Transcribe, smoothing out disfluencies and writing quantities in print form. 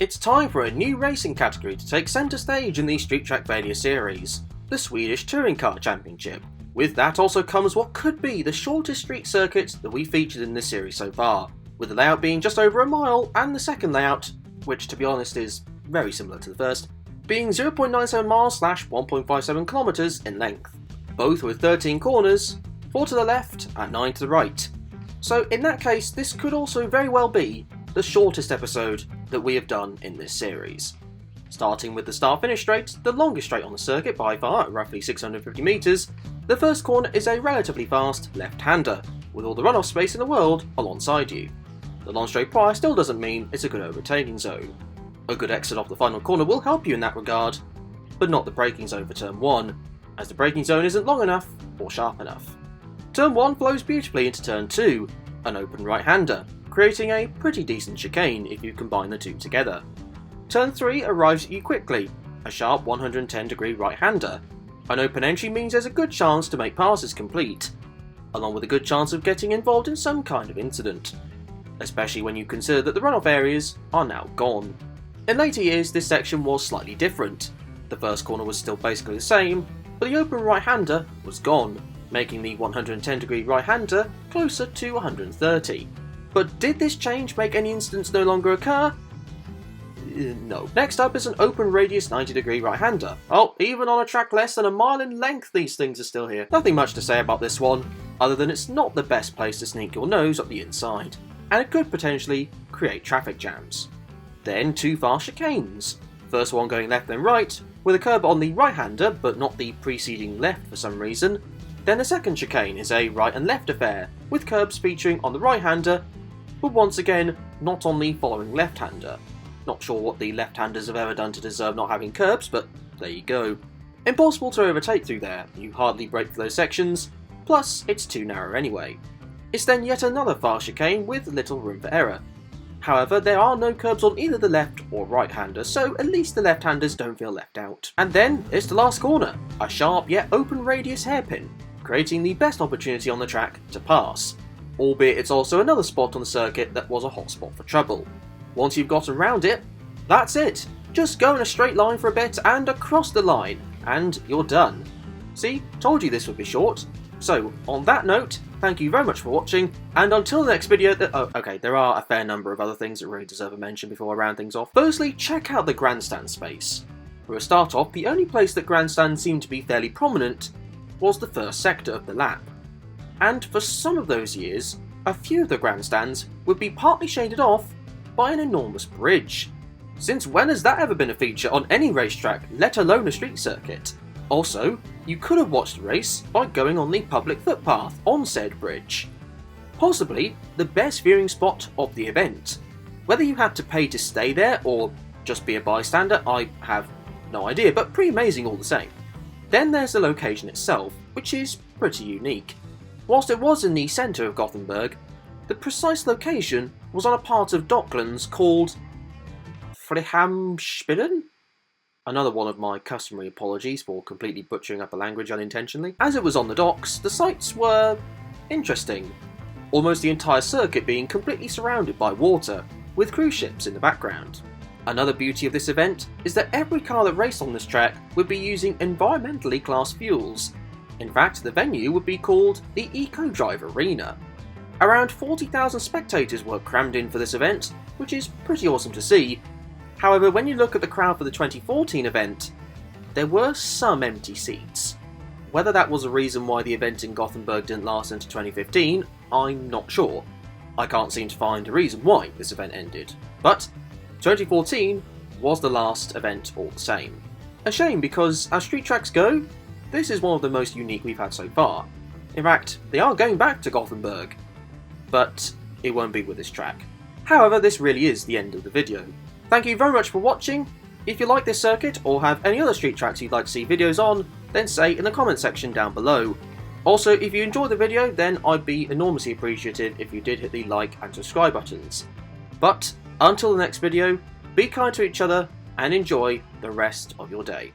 It's time for a new racing category to take centre stage in the Street Track Failure series, the Swedish Touring Car Championship. With that also comes what could be the shortest street circuit that we featured in this series so far, with the layout being just over a mile and the second layout, which to be honest is very similar to the first, being 0.97 miles / 1.57 kilometres in length, both with 13 corners, 4 to the left and 9 to the right. So in that case, this could also very well be the shortest episode that we have done in this series. Starting with the start-finish straight, the longest straight on the circuit by far at roughly 650 metres, the first corner is a relatively fast left-hander, with all the runoff space in the world alongside you. The long straight prior still doesn't mean it's a good overtaking zone. A good exit off the final corner will help you in that regard, but not the braking zone for turn 1, as the braking zone isn't long enough or sharp enough. Turn 1 flows beautifully into turn 2, an open right-hander, creating a pretty decent chicane if you combine the two together. Turn 3 arrives at you quickly, a sharp 110-degree right-hander. An open entry means there's a good chance to make passes complete, along with a good chance of getting involved in some kind of incident, especially when you consider that the runoff areas are now gone. In later years, this section was slightly different. The first corner was still basically the same, but the open right-hander was gone, making the 110-degree right-hander closer to 130. But did this change make any incidents no longer occur? No. Next up is an open radius 90-degree right-hander. Oh, even on a track less than a mile in length, these things are still here. Nothing much to say about this one, other than it's not the best place to sneak your nose up the inside, and it could potentially create traffic jams. Then two fast chicanes. First one going left then right, with a curb on the right-hander but not the preceding left for some reason. Then the second chicane is a right and left affair, with curbs featuring on the right-hander, but once again not on the following left-hander. Not sure what the left-handers have ever done to deserve not having curbs, but there you go. Impossible to overtake through there, you hardly break through those sections, plus it's too narrow anyway. It's then yet another fast chicane with little room for error. However, there are no curbs on either the left or right-hander, so at least the left-handers don't feel left out. And then it's the last corner, a sharp yet open radius hairpin, creating the best opportunity on the track to pass, albeit it's also another spot on the circuit that was a hot spot for trouble. Once you've got around it, that's it. Just go in a straight line for a bit and across the line, and you're done. See, told you this would be short. So, on that note, thank you very much for watching, and until the next video, there are a fair number of other things that really deserve a mention before I round things off. Firstly, check out the grandstand space. For a start off, the only place that grandstands seemed to be fairly prominent was the first sector of the lap. And for some of those years, a few of the grandstands would be partly shaded off by an enormous bridge. Since when has that ever been a feature on any racetrack, let alone a street circuit? Also, you could have watched the race by going on the public footpath on said bridge. Possibly the best viewing spot of the event. Whether you had to pay to stay there or just be a bystander, I have no idea, but pretty amazing all the same. Then there's the location itself, which is pretty unique. Whilst it was in the centre of Gothenburg, the precise location was on a part of Docklands called Frihamnsspillen? Another one of my customary apologies for completely butchering up a language unintentionally. As it was on the docks, the sights were interesting. Almost the entire circuit being completely surrounded by water, with cruise ships in the background. Another beauty of this event is that every car that raced on this track would be using environmentally classed fuels. In fact, the venue would be called the Eco Drive Arena. Around 40,000 spectators were crammed in for this event, which is pretty awesome to see. However, when you look at the crowd for the 2014 event, there were some empty seats. Whether that was a reason why the event in Gothenburg didn't last into 2015, I'm not sure. I can't seem to find a reason why this event ended. But 2014 was the last event all the same. A shame because, as street tracks go, this is one of the most unique we've had so far. In fact, they are going back to Gothenburg, but it won't be with this track. However, this really is the end of the video. Thank you very much for watching. If you like this circuit or have any other street tracks you'd like to see videos on, then say in the comment section down below. Also, if you enjoyed the video, then I'd be enormously appreciative if you did hit the like and subscribe buttons. But until the next video, be kind to each other and enjoy the rest of your day.